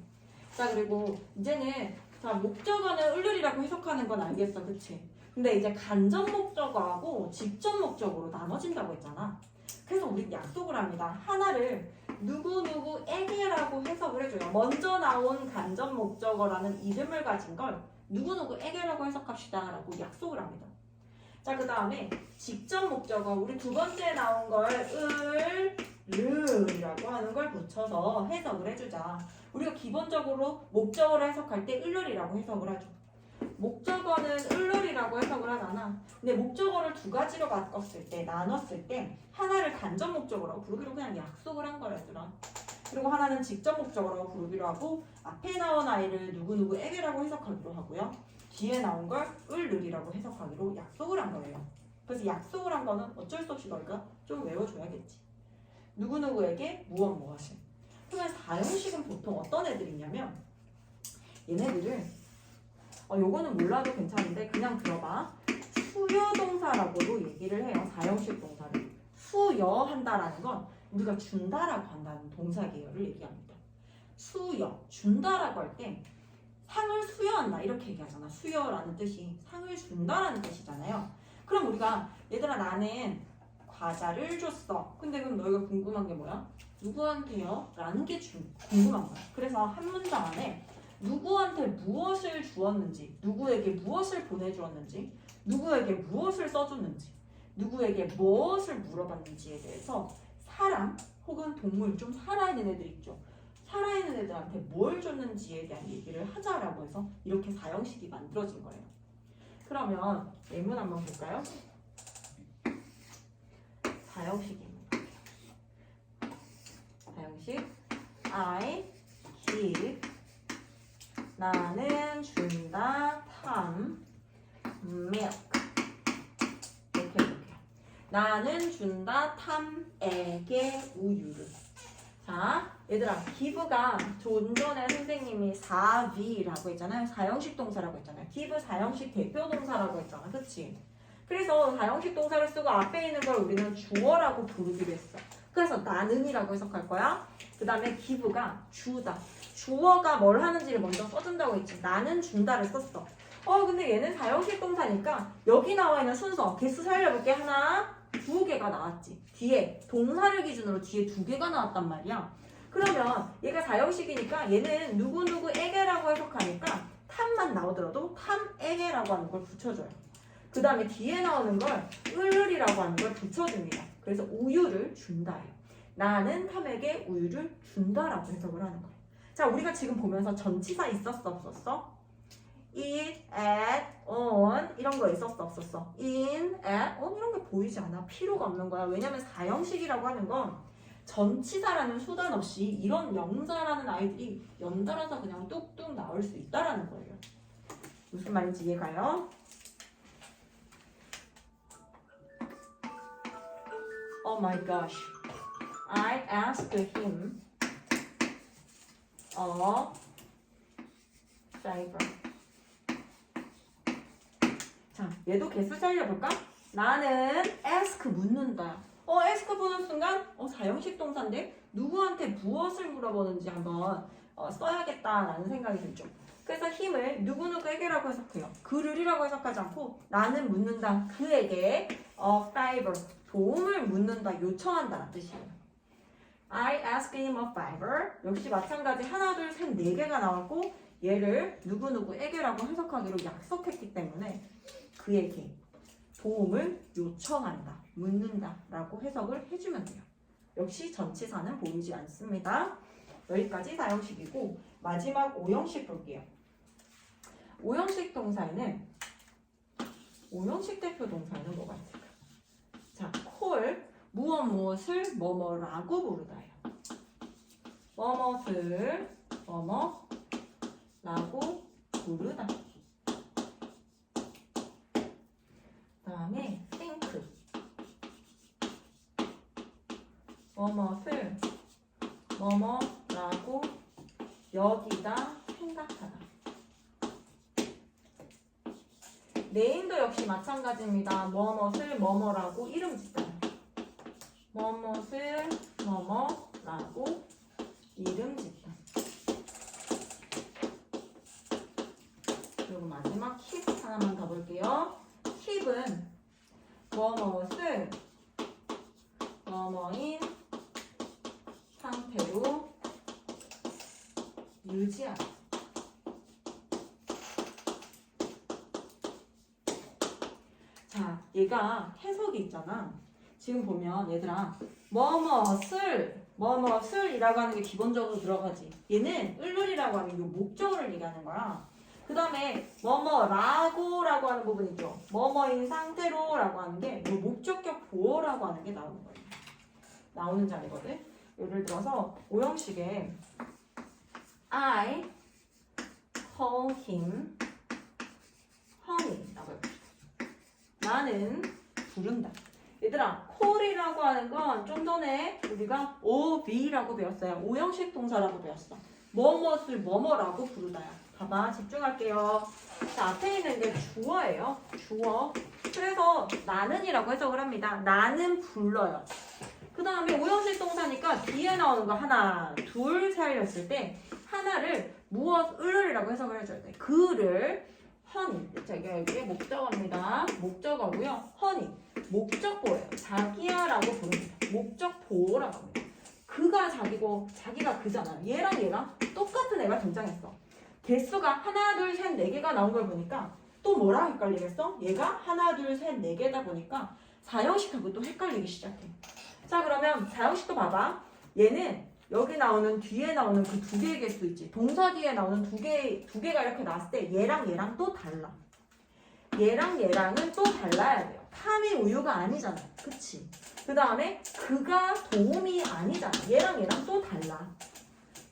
Speaker 1: 자, 그리고 이제는 자, 목적어는 을룰이라고 해석하는 건 알겠어, 그치? 근데 이제 간접 목적어하고 직접 목적어로 나눠진다고 했잖아. 그래서 우리 약속을 합니다. 하나를 누구누구에게라고 해석을 해줘요. 먼저 나온 간접 목적어라는 이름을 가진 걸 누구누구에게라고 해석합시다 라고 약속을 합니다. 자, 그 다음에 직접 목적어, 우리 두 번째 나온 걸 을룰이라고 하는 걸 붙여서 해석을 해주자. 우리가 기본적으로 목적어를 해석할 때 을룰이라고 해석을 하죠. 목적어는 을룰이라고 해석을 하잖아. 근데 목적어를 두 가지로 바꿨을 때, 나눴을 때 하나를 간접 목적어라고 부르기로 그냥 약속을 한 거야, 얘들아. 그리고 하나는 직접 목적어라고 부르기로 하고 앞에 나온 아이를 누구누구에게라고 해석하기로 하고요. 뒤에 나온 걸 을룰이라고 해석하기로 약속을 한 거예요. 그래서 약속을 한 거는 어쩔 수 없이 너희가 좀 외워줘야겠지. 누구누구에게 무엇을. 그러면 4형식은 보통 어떤 애들이냐면 얘네들은 요거는 몰라도 괜찮은데 그냥 들어봐. 수여동사라고도 얘기를 해요. 4형식 동사를. 수여한다라는 건 우리가 준다라고 한다는 동사 계열을 얘기합니다. 수여, 준다라고 할 때 상을 수여한다 이렇게 얘기하잖아. 수여라는 뜻이 상을 준다라는 뜻이잖아요. 그럼 우리가 얘들아 나는 과자를 줬어. 근데 그럼 너희가 궁금한 게 뭐야? 누구한테요? 라는 게 궁금한 거야. 그래서 한 문장 안에 누구한테 무엇을 주었는지, 누구에게 무엇을 보내주었는지, 누구에게 무엇을 써줬는지, 누구에게 무엇을 물어봤는지에 대해서 사람 혹은 동물, 좀 살아있는 애들 있죠. 살아있는 애들한테 뭘 줬는지에 대한 얘기를 하자라고 해서 이렇게 4형식이 만들어진 거예요. 그러면 예문 한번 볼까요? 4형식입니다. 4형식 I give 나는 준다 탐 milk 이렇게 해볼게요. 나는 준다 탐에게 우유를. 자, 얘들아 give가 좀 전에 선생님이 4V라고 했잖아요. 4형식 동사라고 했잖아요. give 4형식 대표 동사라고 했잖아. 그치? 그래서 4형식 동사를 쓰고 앞에 있는 걸 우리는 주어라고 부르기로 했어. 그래서 나는이라고 해석할 거야. 그 다음에 give가 주다. 주어가 뭘 하는지를 먼저 써준다고 했지. 나는 준다를 썼어. 근데 얘는 4형식 동사니까 여기 나와 있는 순서 개수 살려볼게. 하나, 두 개가 나왔지. 뒤에 동사를 기준으로 뒤에 두 개가 나왔단 말이야. 그러면 얘가 4형식이니까 얘는 누구누구에게라고 해석하니까 탐만 나오더라도 탐에게라고 하는 걸 붙여줘요. 그 다음에 뒤에 나오는 걸 을을이라고 하는 걸 붙여줍니다. 그래서 우유를 준다예요. 나는 탐에게 우유를 준다라고 해석을 하는 거예요. 자, 우리가 지금 보면서 전치사 있었어 없었어? eat, at, on 이런 거 있었어 없었어? in, at, on 이런 게 보이지 않아. 필요가 없는 거야. 왜냐면 4형식이라고 하는 건 전치사라는 수단 없이 이런 명사라는 아이들이 연달아서 그냥 뚝뚝 나올 수 있다라는 거예요. 무슨 말인지 이해가요? Oh my gosh. I asked him a favor. 자, 얘도 개수 살려볼까? 나는 ask 묻는다. ask 보는 순간 사형식 동사인데 누구한테 무엇을 물어보는지 한번 써야겠다라는 생각이 들죠. 그래서 힘을 누구누구에게라고 해석해요. 그를이라고 해석하지 않고 나는 묻는다. 그에게 favor, 도움을 묻는다, 요청한다는 뜻이에요. I asked him a favor. 역시 마찬가지 하나, 둘, 셋, 네 개가 나왔고 얘를 누구누구에게라고 해석하기로 약속했기 때문에 그에게 도움을 요청한다, 묻는다 라고 해석을 해주면 돼요. 역시 전치사는 보이지 않습니다. 여기까지 4형식이고 마지막 5형식 볼게요. 5형식 동사에는 5형식 대표 동사는 뭐가 있을까? 자, call 무엇을 뭐뭐라고 부르다예요. 뭐뭇을 뭐뭐라고 부르다. 다음에 think 뭐뭇을 뭐뭐라고 여기다, 생각하다. 네임도 역시 마찬가지입니다. 뭐뭇을 뭐뭐라고 이름 짓다. 뭐뭇을 뭐뭐라고 이름 짓다. 그리고 마지막 keep 하나만 더 볼게요. keep은 뭐뭇을 뭐뭐인 상태로 유지하다. 자, 얘가 해석이 있잖아. 지금 보면 얘들아 뭐뭇을이라고 하는 게 기본적으로 들어가지. 얘는 을룰이라고 하면 이 목적어를 얘기하는 거야. 그 다음에 뭐뭐라고 하는 부분 있죠. 뭐뭐인 상태로라고 하는 게 이 목적격 보어라고 하는 게 나오는 거예요. 나오는 자리거든. 예를 들어서 5형식에 I call him honey라고 해봅시다. 나는 부른다. 얘들아, call이라고 하는 건 좀 전에 우리가 OB라고 배웠어요. 5형식 동사라고 배웠어. 뭐뭇을 뭐뭐라고 부르다야. 봐봐, 집중할게요. 자, 앞에 있는 게 주어예요. 주어. 그래서 나는이라고 해석을 합니다. 나는 불러요. 그 다음에 5형식 동사니까 뒤에 나오는 거 하나, 둘 살렸을 때 하나를 을이라고 해석을 해줘야 돼. 그를 허니. 자, 이게 목적어입니다. 목적어고요. 허니. 목적보예요. 자기야라고 부릅니다. 목적보라고 합니다. 그가 자기고 자기가 그잖아요. 얘랑 똑같은 애가 등장했어. 개수가 하나, 둘, 셋, 네 개가 나온 걸 보니까 또 뭐랑 헷갈리겠어? 얘가 하나, 둘, 셋, 네 개다 보니까 4형식하고 또 헷갈리기 시작해. 자, 그러면 4형식도 봐봐. 얘는 여기 나오는 뒤에 나오는 그 두 개의 개수 있지. 동사 뒤에 나오는 두 개가 이렇게 나왔을 때 얘랑 또 달라. 얘랑은 또 달라야 돼요. 탐이 우유가 아니잖아. 그치? 그 다음에 그가 도움이 아니잖아. 얘랑 또 달라.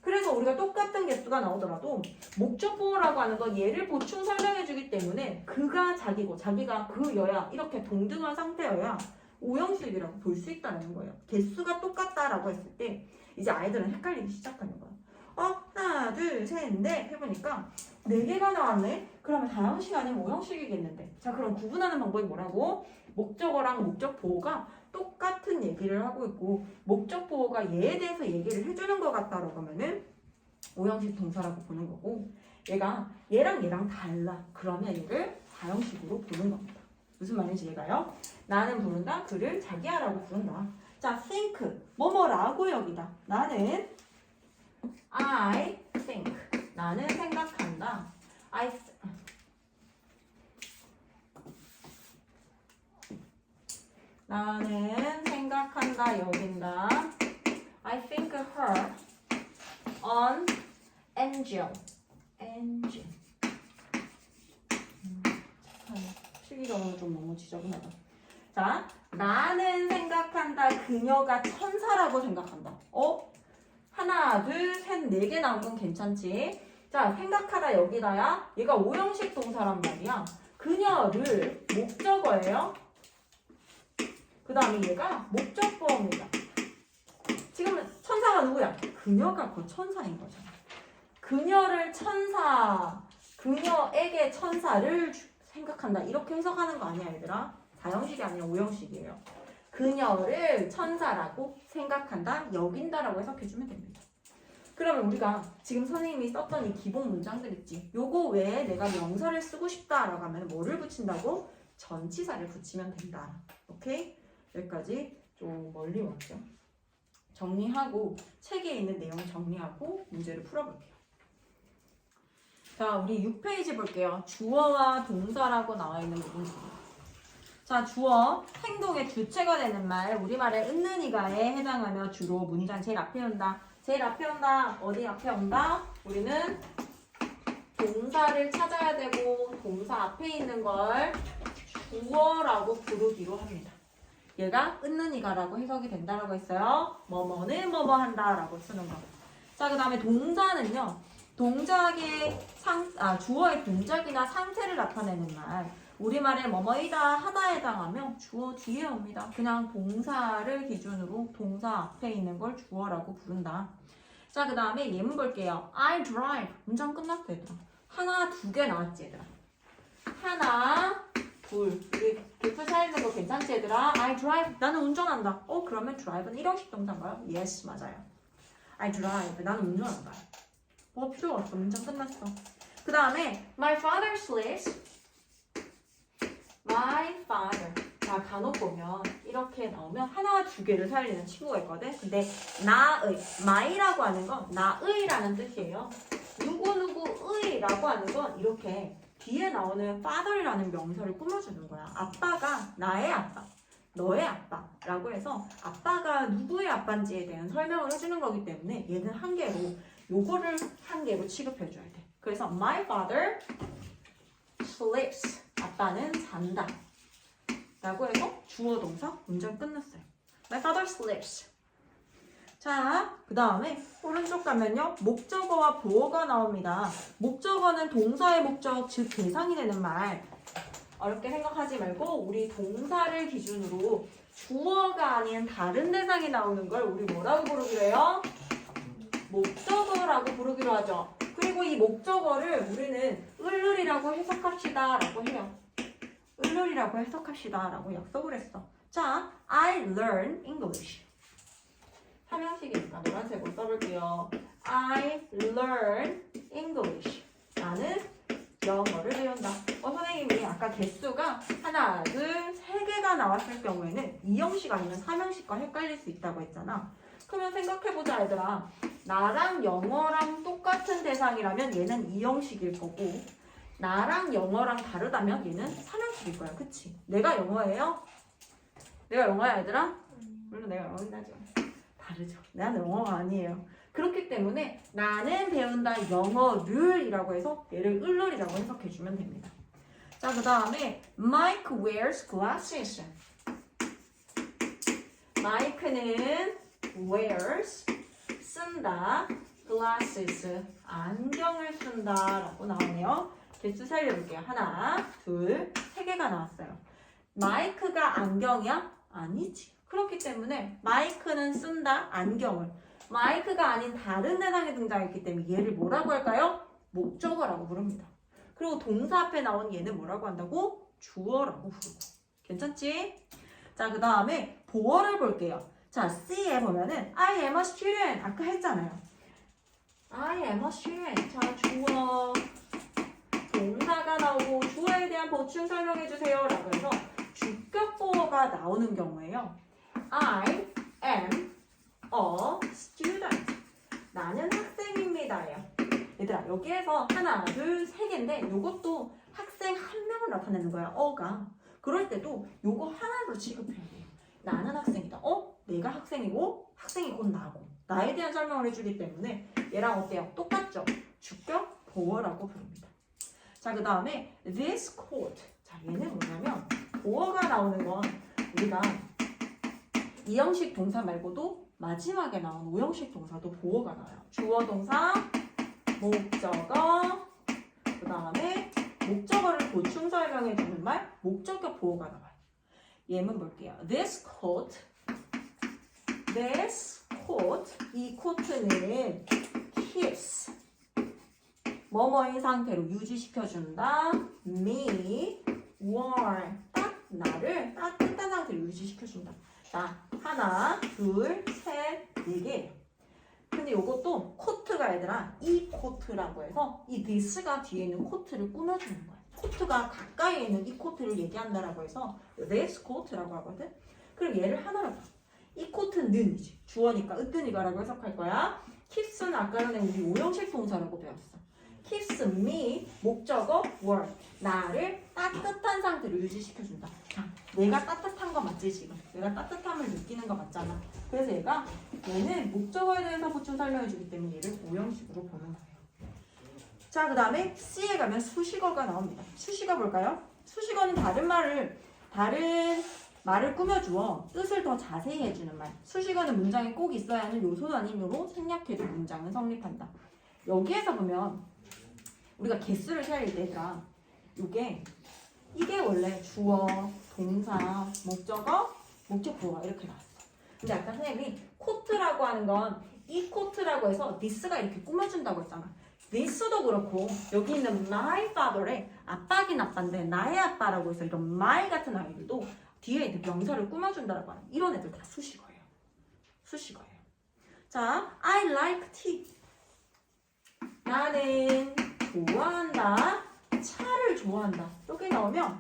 Speaker 1: 그래서 우리가 똑같은 개수가 나오더라도 목적보호라고 하는 건 얘를 보충 설명해주기 때문에 그가 자기고 자기가 그여야 이렇게 동등한 상태여야 5형식이라고 볼 수 있다는 거예요. 개수가 똑같다라고 했을 때 이제 아이들은 헷갈리기 시작하는 거야. 하나, 둘, 셋, 넷 해보니까 4개가 나왔네? 그러면 4형식 아니면 5형식이겠는데. 자, 그럼 구분하는 방법이 뭐라고? 목적어랑 목적보호가 똑같은 얘기를 하고 있고 목적보호가 얘에 대해서 얘기를 해주는 것 같다라고 하면은 5형식 동사라고 보는 거고 얘가 얘랑 달라. 그러면 얘를 4형식으로 보는 겁니다. 무슨 말인지 얘가요? 나는 부른다. 그를 자기야라고 부른다. 자, think. 뭐뭐라고 여기다. 나는 I think. 나는 생각한다. 나는 생각한다 여긴다. I think her an angel. 필기적으로 좀 너무 지저분하다. 자, 나는 생각한다. 그녀가 천사라고 생각한다. 하나, 둘, 셋, 네 개 나온 건 괜찮지? 자, 생각하다 여기다야. 얘가 5형식 동사란 말이야. 그녀를 목적어예요. 그 다음에 얘가 목적보호입니다. 지금 천사가 누구야? 그녀가 그 천사인 거잖아. 그녀를 천사, 그녀에게 천사를 생각한다. 이렇게 해석하는 거 아니야, 얘들아? 4형식이 아니라 5형식이에요. 그녀를 천사라고 생각한다, 여긴다라고 해석해주면 됩니다. 그러면 우리가 지금 선생님이 썼던 이 기본 문장들 있지? 요거 외에 내가 명사를 쓰고 싶다라고 하면 뭐를 붙인다고? 전치사를 붙이면 된다. 오케이? 여기까지 좀 멀리 왔죠. 정리하고 책에 있는 내용 정리하고 문제를 풀어볼게요. 자, 우리 6페이지 볼게요. 주어와 동사라고 나와 있는 부분입니다. 자, 주어, 행동의 주체가 되는 말, 우리말의 있는 이가에 해당하며 주로 문장 제일 앞에 온다. 제일 앞에 온다. 어디 앞에 온다? 우리는 동사를 찾아야 되고 동사 앞에 있는 걸 주어라고 부르기로 합니다. 얘가 있는 이가라고 해석이 된다라고 했어요. 뭐뭐는 뭐뭐 한다라고 쓰는 거. 자, 그 다음에 동사는요. 동작의 주어의 동작이나 상태를 나타내는 말. 우리말에 뭐뭐이다 하다에 해당하며 주어 뒤에 옵니다. 그냥 동사를 기준으로 동사 앞에 있는 걸 주어라고 부른다. 자, 그 다음에 예문 볼게요. I drive. 문장 끝났어, 얘들아. 하나, 두 개 나왔지, 얘들아. 하나, 둘. 우리 개표 살리는 거 괜찮지, 얘들아? I drive. 나는 운전한다. 그러면 drive는 1형식 동사인가요? Yes, 맞아요. I drive. 나는 운전한다. 뭐 필요 없어. 문장 끝났어. 그 다음에 my father sleeps. My father. 자, 간혹 보면 이렇게 나오면 하나, 두 개를 살리는 친구가 있거든. 근데 나의, my라고 하는 건 나의라는 뜻이에요. 누구누구의라고 하는 건 이렇게 뒤에 나오는 father이라는 명사를 꾸며주는 거야. 아빠가 나의 아빠, 너의 아빠라고 해서 아빠가 누구의 아빠인지에 대한 설명을 해주는 거기 때문에 얘는 한 개로, 요거를 한 개로 취급해줘야 돼. 그래서 my father sleeps. 아빠는 잔다. 라고 해서 주어 동사 문장 끝났어요. My father sleeps. 자, 그 다음에 오른쪽 가면요. 목적어와 보어가 나옵니다. 목적어는 동사의 목적, 즉 대상이 되는 말. 어렵게 생각하지 말고 우리 동사를 기준으로 주어가 아닌 다른 대상이 나오는 걸 우리 뭐라고 부르기로 해요? 목적어라고 부르기로 하죠. 그리고 이 목적어를 우리는 을을이라고 해석합시다 라고 해요. 을을이라고 해석합시다 라고 약속을 했어. 자, I learn English. 삼형식이니까 노란색으로 써볼게요. I learn English. 나는 영어를 배운다. 선생님이 아까 개수가 하나, 둘, 세 개가 나왔을 경우에는 2형식 아니면 3형식과 헷갈릴 수 있다고 했잖아. 그러면 생각해보자, 얘들아. 나랑 영어랑 똑같은 대상이라면 얘는 2형식일 거고, 나랑 영어랑 다르다면 얘는 3형식일 거야. 그치? 내가 영어예요? 내가 영어야, 얘들아? 물론 내가 영어긴 하지만 다르죠. 나는 영어가 아니에요. 그렇기 때문에 나는 배운다 영어를 이라고 해서 얘를 을을이라고 해석해주면 됩니다. 자, 그 다음에 Mike wears glasses. 마이크는 wears, 쓴다, glasses, 안경을 쓴다 라고 나오네요. 개수 살려볼게요. 하나, 둘, 세 개가 나왔어요. 마이크가 안경이야? 아니지. 그렇기 때문에 마이크는 쓴다, 안경을. 마이크가 아닌 다른 대상이 등장했기 때문에 얘를 뭐라고 할까요? 목적어라고 부릅니다. 그리고 동사 앞에 나온 얘는 뭐라고 한다고? 주어라고 부르고. 괜찮지? 자, 그 다음에 보어를 볼게요. 자, C에 보면은 I am a student. 아까 했잖아요. I am a student. 자, 주어. 동사가 나오고 주어에 대한 보충 설명해주세요. 라고 해서 주격 보어가 나오는 경우에요. I am a student. 나는 학생입니다예요. 얘들아, 여기에서 하나, 둘, 세 개인데 요것도 학생 한 명을 나타내는 거야. 어가. 그럴 때도 요거 하나로 취급해야 돼요. 나는 학생이다. 내가 학생이고 학생이 곧 나고. 나에 대한 설명을 해주기 때문에 얘랑 어때요? 똑같죠? 주격 보어라고 부릅니다. 자, 그 다음에 this coat. 자, 얘는 뭐냐면 보어가 나오는 건 우리가 2형식 동사 말고도 마지막에 나온 5형식 동사도 보어가 나와요. 주어 동사, 목적어, 그 다음에 목적어를 보충 설명해 주는 말, 목적어 보어가 나와요. 예문 볼게요. This coat coat. 이 코트는 keeps. 뭐뭐인 상태로 유지시켜준다. me warm. 딱 나를 따뜻한 상태로 유지시켜준다. 자, 하나, 둘, 셋, 네 개. 근데 요것도 코트가 얘들아 이 코트라고 해서 이 this가 뒤에 있는 코트를 꾸며주는 거야. 코트가 가까이에 있는 이 코트를 얘기한다라고 해서 this coat라고 하거든. 그럼 얘를 하나로 봐. 이 코트는이지. 주어니까 으뜨니가라고 해석할 거야. keeps는 아까 전에 우리 오형식 동사라고 배웠어. keeps me 목적어 warm. 나를 따뜻한 상태로 유지시켜준다. 자, 내가 따뜻한 거 맞지 지금? 내가 따뜻함을 느끼는 거 맞잖아. 그래서 얘는 목적어에 대해서 보충 설명해주기 때문에 얘를 오형식으로 보는 거예요. 자, 그 다음에 C에 가면 수식어가 나옵니다. 수식어 볼까요? 수식어는 다른 말을 꾸며주어 뜻을 더 자세히 해주는 말. 수식어는 문장에 꼭 있어야 하는 요소 단위로 생략해도 문장은 성립한다. 여기에서 보면 우리가 개수를 세일 때가 이게 원래 주어, 동사, 목적어, 목적보호가 이렇게 나왔어. 근데 아까 선생님이 코트라고 하는 건 이 코트라고 해서 this가 이렇게 꾸며준다고 했잖아. this도 그렇고 여기 있는 my father의 아빠긴 아빠인데 나의 아빠라고 해서 이런 my 같은 아이들도 뒤에 있는 명사를 꾸며준다라고 하는 이런 애들 다 수식어예요. 수식어예요. 자, I like tea. 나는 좋아한다. 차를 좋아한다. 여기 나오면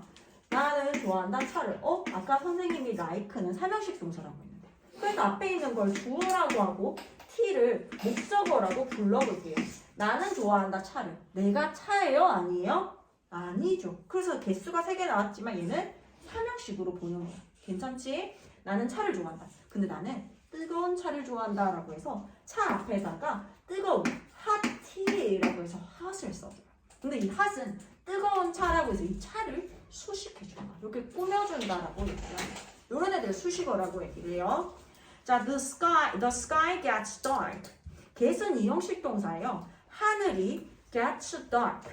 Speaker 1: 나는 좋아한다. 차를. 아까 선생님이 like는 삼형식 동사라고 했는데. 그래서 앞에 있는 걸 주어라고 하고 t를 목적어라고 불러볼게요. 나는 좋아한다. 차를. 내가 차예요? 아니에요? 아니죠. 그래서 개수가 3개 나왔지만 얘는 삼형식으로 보는 거야. 괜찮지? 나는 차를 좋아한다. 근데 나는 뜨거운 차를 좋아한다 라고 해서 차 앞에다가 뜨거운 hot tea라고 해서 hot을 써줘요. 근데 이 hot은 뜨거운 차라고 해서 이 차를 수식해주는 거야. 이렇게 꾸며준다라고 얘기를 합니다. 이런 애들 수식어라고 얘기를 해요. 자, the sky gets dark. get은 이형식 동사예요. 하늘이 gets dark.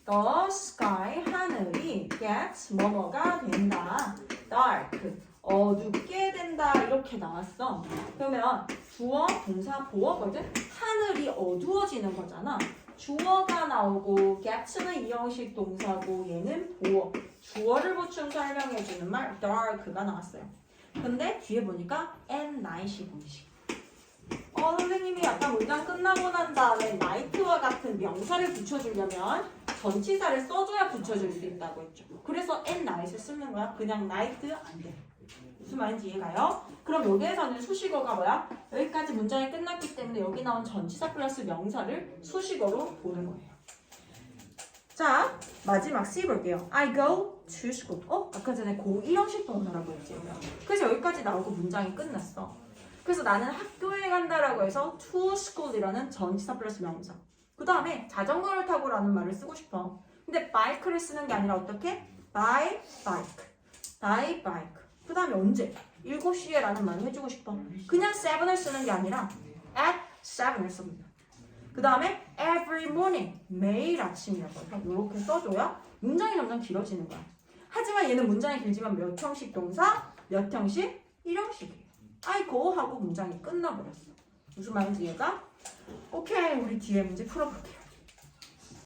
Speaker 1: The sky 하늘이 gets 뭐뭐가 된다. dark 어둡게 된다 이렇게 나왔어. 그러면 주어, 동사, 보어거든. 하늘이 어두워지는 거잖아. 주어가 나오고 get는 이형식 동사고 얘는 보어. 주어를 보충 설명해주는 말 dark가 나왔어요. 근데 뒤에 보니까 and night이 보이시. 선생님이 아까 문장 끝나고 난 다음에 night와 같은 명사를 붙여주려면 전치사를 써줘야 붙여줄 수 있다고 했죠. 그래서 and night을 쓰는 거야. 그냥 night 안 돼. 무슨 말인지 이해가요? 그럼 여기에서는 수식어가 뭐야? 여기까지 문장이 끝났기 때문에 여기 나온 전치사 플러스 명사를 수식어로 보는 거예요. 자, 마지막 C 볼게요. I go to school. 아까 전에 go 1형식 동사라고 했지. 그래서 여기까지 나오고 문장이 끝났어. 그래서 나는 학교에 간다라고 해서 to school이라는 전치사 플러스 명사. 그 다음에 자전거를 타고라는 말을 쓰고 싶어. 근데 bike를 쓰는 게 아니라 어떻게? by bike. 그 다음에 언제? 7시에 라는 말을 해주고 싶어. 그냥 7을 쓰는 게 아니라 at 7을 씁니다. 그 다음에 every morning, 매일 아침이라고 해서 이렇게 써줘야 문장이 점점 길어지는 거야. 하지만 얘는 문장이 길지만 몇 형식 동사, 몇 형식? 1형식이에요. I go 하고 문장이 끝나버렸어. 무슨 말인지 이해가? 오케이, 우리 뒤에 문제 풀어볼게요.